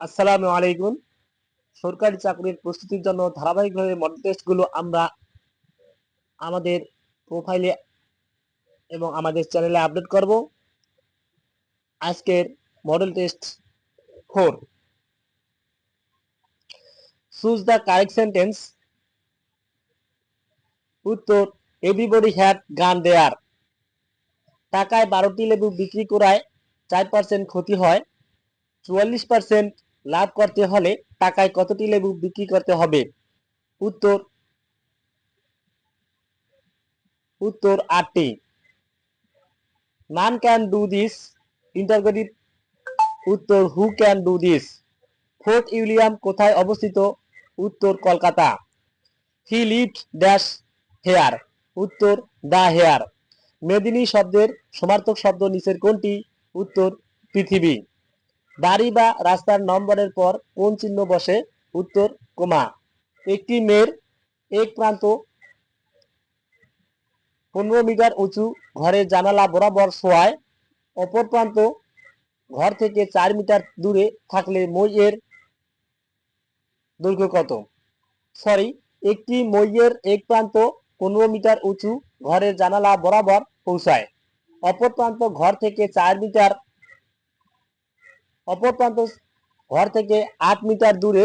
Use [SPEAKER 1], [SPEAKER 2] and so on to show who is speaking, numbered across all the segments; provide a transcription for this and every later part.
[SPEAKER 1] আসসালামু আলাইকুম। সরকারি চাকরির প্রস্তুতির জন্য ধারাবাহিকভাবে মডেল টেস্টগুলো আমরা আমাদের প্রোফাইলে এবং আমাদের চ্যানেলে আপডেট করব। আজকের model test 4, choose the correct sentence. উত্তর, এভরিবডি হ্যাড গান দেয়ার। টাকায় 12টি লেবু বিক্রি করায় 4% ক্ষতি হয়। 44% লাভ করতে হলে টাকায় কতটি লেবু বিক্রি করতে হবে? উত্তর উত্তর 8টি। None can do this interrogative. উত্তর, who can do this. Fort William কোথায় অবস্থিত? উত্তর, Kolkata. He lived dash here. উত্তর, দা হেয়ার। মেদিনী শব্দের সমার্থক শব্দ নিচের কোনটি? উত্তর, পৃথিবী। বাড়ি বা রাস্তার নম্বরের পর কোন চিহ্ন বসে? উত্তর, কোমা। একটি মেয়ের এক প্রান্ত 15 মিটার উঁচু ঘরের জানালা বরাবর শোয়ায়, অপর প্রান্ত ঘর থেকে 4 মিটার দূরে থাকলে মই-এর দৈর্ঘ্য কত? সরি, একটি মই-এর এক প্রান্ত 15 মিটার উঁচু ঘরের জানালা বরাবর পৌঁছায়, অপর প্রান্ত ঘর থেকে 8 মিটার দূরে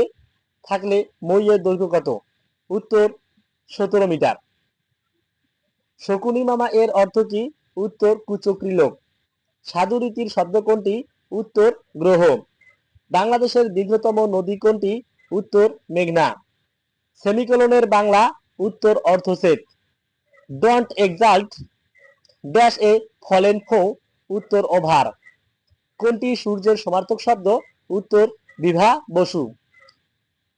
[SPEAKER 1] থাকলে মই-এর দৈর্ঘ্য কত? উত্তর, 17 মিটার। শকুনি মামা এর অর্থ কি? উত্তর, কুচক্রী লোক। সাধু রীতির শব্দ কোনটি? উত্তর, গ্রহ। বাংলাদেশের দীর্ঘতম নদী কোনটি? উত্তর, মেঘনা। সেমিকোলনের বাংলা? উত্তর, অর্থছেদ। ডোন্ট এক্সাল্ট ড্যাশ এ ফলেন ফো। উত্তর, ওভার। কোনটি সূর্যের সমার্থক শব্দ? উত্তর, বিভা বসু।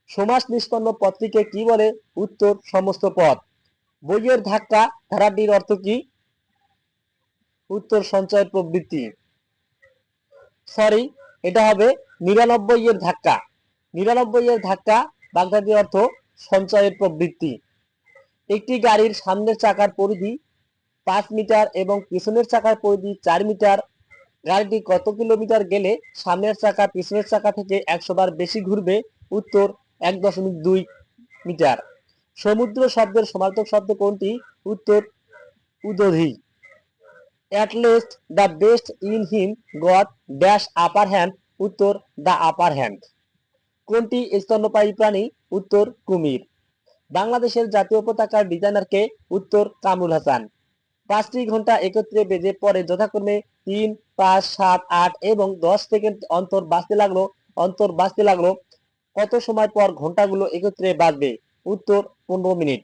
[SPEAKER 1] সমাস নিষ্পন্ন পদটিকে কি বলে? উত্তর, সমস্ত পদ। বইয়ের ধাক্কা ধারাটির অর্থ কি? উত্তর, সঞ্চয়ের প্রবৃত্তি। সরি, এটা হবে 99 এর ধাক্কা। 99 এর ধাক্কা বাগধাটির অর্থ সঞ্চয়ের প্রবৃত্তি। একটি গাড়ির সামনের চাকার পরিধি 5 মিটার এবং পিছনের চাকার পরিধি 4 মিটার। গাড়িটি কত কিলোমিটার গেলে সামনের চাকা পিছনের চাকা থেকে 100 বার বেশি ঘুরবে? উত্তর, 1.2 মিটার। সমুদ্র শব্দের সমার্থক শব্দ কোনটি? উত্তর, উদধি। At least the best in him got dash upper hand. উত্তর, the upper hand. কোনটি স্তন্যপায়ী প্রাণী? উত্তর, কুমির। বাংলাদেশের জাতীয় পতাকার ডিজাইনার কে? উত্তর, কামরুল হাসান। 5টি ঘন্টা একত্রে বেজে পরে যথাক্রমে 3, 5, 7, 8 এবং 10 সেকেন্ড অন্তর বাজতে লাগলো। কত সময় পর ঘন্টাগুলো একত্রে বাজবে? উত্তর, 15 মিনিট।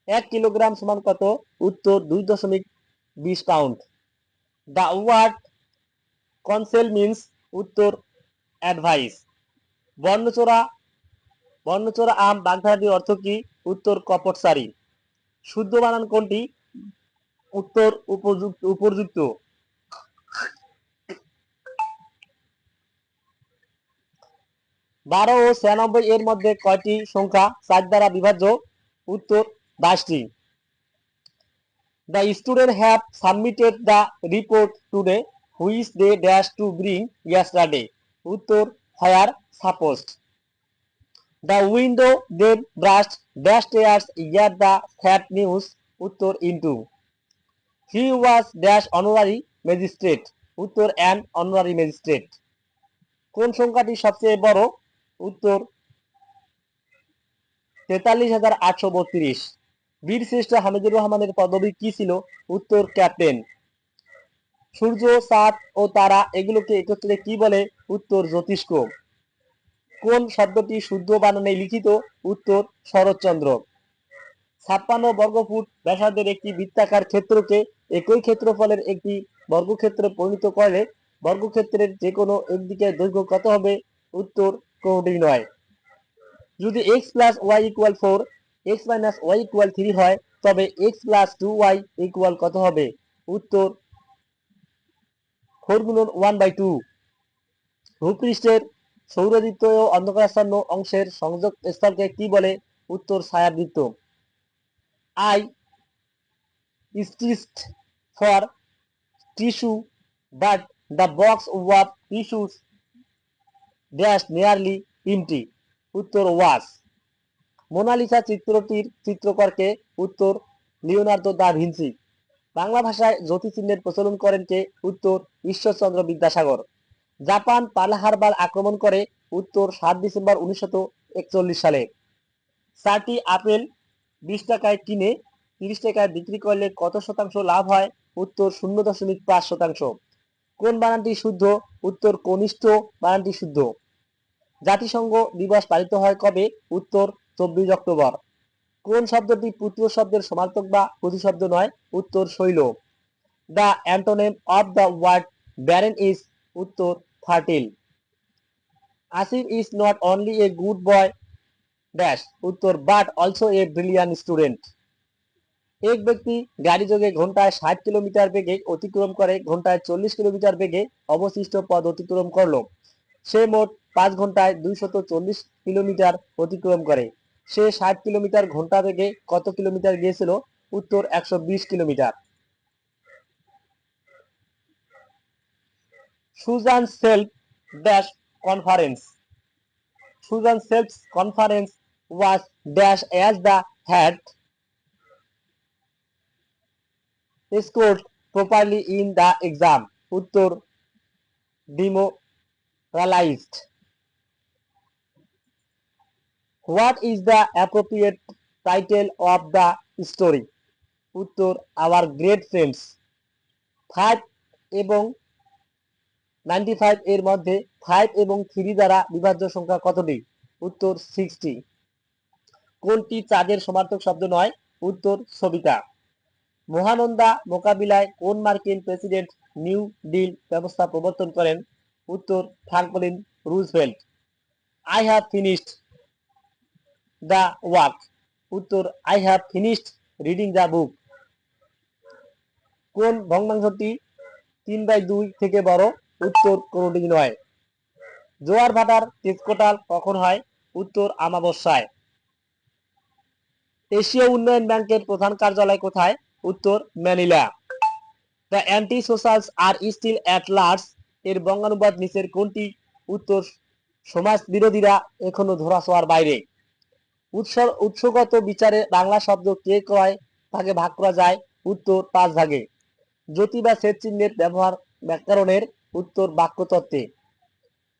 [SPEAKER 1] 1 কিলোগ্রাম সমান কত? উত্তর, 2.20 pound. The word counsel means? উত্তর, অ্যাডভাইস। বর্ণচোরা বর্ণচোরা আম বাগধারাটির অর্থ কি? উত্তর, কপটচারী। শুদ্ধ বানান কোনটি? উত্তর, উপযুক্ত। 12 ও 96 এর মধ্যে কয়টি সংখ্যা 4 দ্বারা বিভাজ্য? উত্তর, 22টি। The students have submitted the report today which they dash to bring yesterday. উত্তর, where supposed. The window they brushed dash tears yet the sad news. উত্তর, into. He was dash honorary magistrate. উত্তর, an honorary magistrate. কোন সংখ্যাটি সবচেয়ে বড়? উত্তর, 43,832। বীরশ্রেষ্ঠ হামিদুর রহমানের পদবি কি ছিল? উত্তর, ক্যাপ্টেন। সূর্য, চাঁদ ও তারা এগুলোকে একত্রে কি বলে? উত্তর, জ্যোতিষ্ক। কোন শব্দটি শুদ্ধ বানানে লিখিত? উত্তর, শরৎচন্দ্র। 56 বর্গফুট ব্যাসার্ধের একটি বৃত্তাকার ক্ষেত্রকে একই ক্ষেত্রফলের একটি বর্গক্ষেত্রে পরিণত করলে বর্গক্ষেত্রের যে কোনো একদিকের দৈর্ঘ্য কত হবে? উত্তর, কোনটি নয়। যদি x plus y equal 4, x minus y equal 3 হয়, তবে x প্লাস 2y ইকুয়াল কত হবে? উত্তর, 4 গুণন 1/2। ভূপৃষ্ঠের সৌরদীপ্ত ও অন্ধকারাচ্ছন্ন অংশের সংযোগ স্থলকে কি বলে? উত্তর, ছায়াবৃত্ত। I stitched for tissue but the box of tissues dash nearly empty, উত্তর ওয়াস। মোনালিসা চিত্রটির চিত্রকরকে, উত্তর লিওনার্দো দা ভিঞ্চি। বাংলা ভাষায় যতিচিহ্নের প্রচলন করেন কে, উত্তর Ishwarchandra Vidyasagar. Japan Pearl Harbor আক্রমণ করে, উত্তর 7 ডিসেম্বর 1941 সালে। 4টি আপেল 20 টাকায় কিনে 30 টাকায় বিক্রি করলে কত শতাংশ লাভ হয়, উত্তর 0.5%। কোন বানানটি শুদ্ধ, উত্তর কনিষ্ঠ বানানটি শুদ্ধ। জাতিসংঘ দিবস পালিত হয় কবে, উত্তর 24 অক্টোবর। কোন শব্দটি পুত্র শব্দের সমার্থক বা প্রতিশব্দ নয়, উত্তর শৈল। The antonym of the word barren is, উত্তর fertile. Asif is not only a good boy dash, উত্তর but also a brilliant student. এক ব্যক্তি গাড়ি যোগে ঘন্টায় 60 কিলোমিটার বেগে অতিক্রম করে ঘন্টায় 40 কিলোমিটার বেগে অবশিষ্ট পথ অতিক্রম করলো। সে মোট 5 ঘন্টায় 240 কিলোমিটার অতিক্রম করে। সে 60 কিলোমিটার ঘন্টা বেগে কত কিলোমিটার গিয়েছিল, উত্তর 120 kilometre. Susan self dash conference. Susan self's conference was dash as the had scored properly in the exam, উত্তর demoralized. What is the appropriate title of the story, উত্তর our great friends. 5 এবং 95 এর মধ্যে 5 এবং 3 দ্বারা বিভাজ্য সংখ্যা কতটি, উত্তর 60। কোনটি চাঁদের সমার্থক শব্দ নয়, উত্তর সবিতা। মহানন্দা মোকাবিলায় কোন মার্কিন প্রেসিডেন্ট নিউ ডিল ব্যবস্থা প্রবর্তন করেন, উত্তর Franklin Roosevelt. I have finished the work, উত্তর I have finished reading the book. কোন ভগ্নাংশটি 3/2 থেকে বড়, উত্তর কোনটি নয়। জোয়ার ভাটার তেজকোটাল কখন হয়, উত্তর আমাবস্যায়। এশীয় উন্নয়ন ব্যাংকের প্রধান কার্যালয় কোথায়, উত্তর Manila. The anti socials are still at large এর বঙ্গানুবাদ নিচের কোনটি, উত্তর সমাজ বিরোধীরা এখনো ধরাছোঁয়ার বাইরে। উৎসগত বিচারে বাংলা শব্দ কে কয় ভাগে ভাগ করা যায়, উত্তর 5 ভাগে। জ্যোতি বা ছেদ চিহ্নের ব্যবহার ব্যাকরণের, উত্তর বাক্যতত্ত্বে।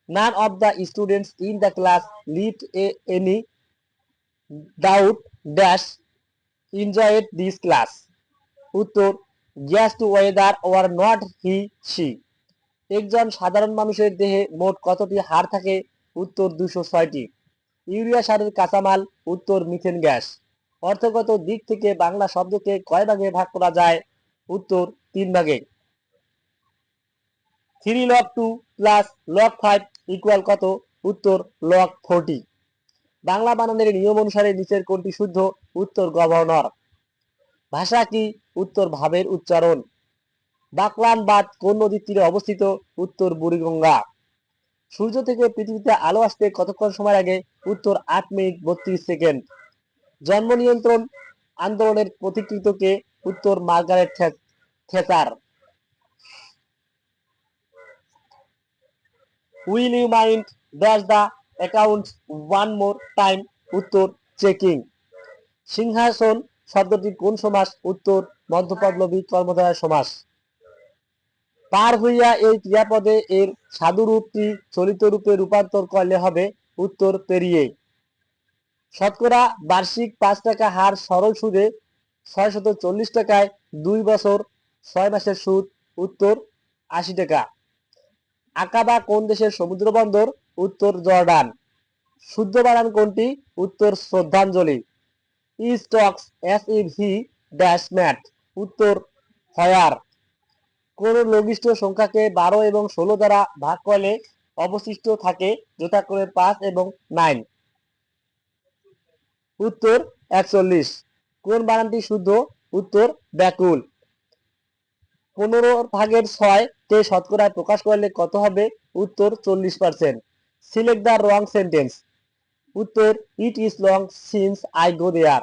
[SPEAKER 1] None of the students in the class lived any doubt dash enjoyed this class, উত্তর yes to whether or not he she। একজন সাধারণ মানুষের দেহে মোট কতটি হাড় থাকে, উত্তর 206টি। ইউরিয়া সারের কাঁচামাল, উত্তর মিথেন গ্যাস। অর্থগত দিক থেকে বাংলা শব্দকে কয় ভাগে ভাগ করা যায়, উত্তর 3 ভাগে। 3 log 2 প্লাস log 5 ইকুয়াল কত, উত্তর log 40। বাংলা বানানের নিয়ম অনুসারে নিচের কোনটি শুদ্ধ, উত্তর গভর্নর। ভাষা কি, উত্তর ভাবের উচ্চারণ। বাকলান বাঁধ কোন নদীর তীরে অবস্থিত, উত্তর বুড়িগঙ্গা। সূর্য থেকে পৃথিবীতে আলো আসতে কতক্ষণ সময় লাগে, উত্তর 8 মিনিট 32 সেকেন্ড। জন্ম নিয়ন্ত্রণ আন্দোলনের পথিকৃৎ কে, উত্তর Margaret Thatcher. Will you mind dash the account one more time, উত্তর চেকিং। সিংহাসন শব্দটি কোন সমাস, উত্তর মধ্যপল্লবী কর্মধারয় সমাস। পার হইয়া এই ক্রিয়াপদে এর সাধুরূপটি চলিত রূপে রূপান্তর করলে হবে, উত্তর পেরিয়ে। শতকরা বার্ষিক 5 টাকা হার সরল সুদে 640 টাকায় 2 বছর 6 মাসের সুদ, উত্তর 80 টাকা। আকাবা কোন দেশের সমুদ্র বন্দর, উত্তর জর্ডান। শুদ্ধ বানান কোনটি, উত্তর শ্রদ্ধাঞ্জলি। He talks as if he dash mad, উত্তর হয়ার। কোন লঘিষ্ঠ সংখ্যাকে 12 এবং 16 দ্বারা ভাগ করলে অবশিষ্ট থাকে যথাক্রমে 5 এবং 9, উত্তর 41। কোন বানানটি শুদ্ধ, উত্তর ব্যাকুল। 15/6 কে শতকরায় প্রকাশ করলে কত হবে, উত্তর 40%। সিলেক্ট দ্য রং সেন্টেন্স, উত্তর it is long since I go there.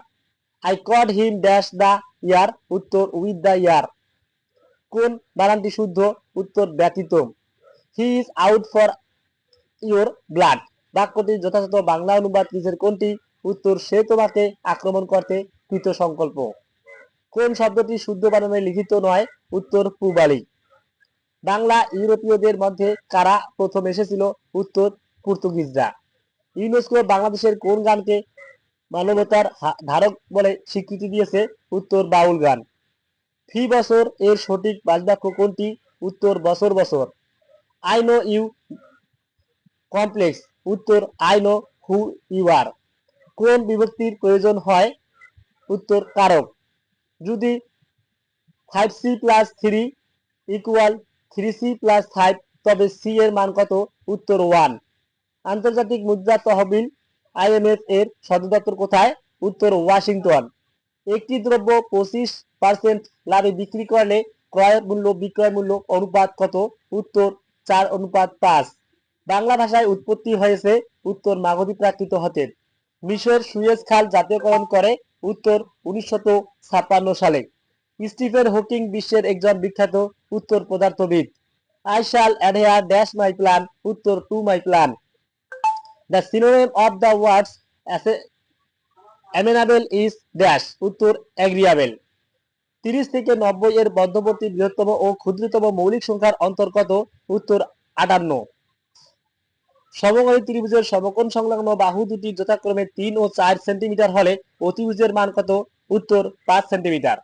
[SPEAKER 1] I caught him dash the ear, উত্তর উইথ দ্য ইয়ার। কোন বানানটি শুদ্ধ, উত্তর ব্যতীত। He is out for your blood. বাক্যটির যথাযথ বাংলা অনুবাদ নিচের কোনটি? উত্তর, সে তোমাকে আক্রমণ করতে কৃত সংকল্প। কোন শব্দটি শুদ্ধ বানানে লিখিত নয়? উত্তর, পূবালী। বাংলা ইউরোপীয়দের মধ্যে কারা প্রথম এসেছিল? উত্তর, পর্তুগিজরা। ইউনেস্কো বাংলাদেশের কোন গানকে মানবতার ধারক বলে স্বীকৃতি দিয়েছে? উত্তর, বাউল গান। ফি বছর এর সঠিক বাচবাক্য কোনটি? উত্তর, বছর বছর। I know you complex. উত্তর, I know who you are. কোন বিভক্তির প্রয়োজন হয়? উত্তর, কারক। যদি 5c+3 ইকুয়াল 3c+5 তবে সি এর মান কত? উত্তর, 1। আন্তর্জাতিক মুদ্রা তহবিল IMF এর সদর দপ্তর কোথায়? উত্তর, ওয়াশিংটন। একটি দ্রব্য 25% লাভে বিক্রি করলে ক্রয় মূল্য বিক্রয় মূল্য অনুপাত কত? উত্তর, 4:5। বাংলা ভাষায় উৎপত্তি হয়েছে? উত্তর, মাগধী প্রাকৃত হতে। মিশর সুয়েজ খাল জাতীয়করণ করে? উত্তর, 1956 সালে। স্টিফেন হকিং বিশ্বের একজন বিখ্যাত? উত্তর, পদার্থবিদ। I shall adhere dash my plan. উত্তর, to my plan. The synonym of the words amenable is dash. উত্তর, এগ্রিয়েবল। 30 থেকে 90 এর মধ্যবর্তী বৃহত্তম ও ক্ষুদ্রতম মৌলিক সংখ্যার অন্তর কত? উত্তর, 58। সমকোণী ত্রিভুজের সমকোণ সংলগ্ন বাহু দুটি যথাক্রমে 3 ও 4 সেন্টিমিটার হলে অতিভুজের মান কত? উত্তর, 5 সেন্টিমিটার।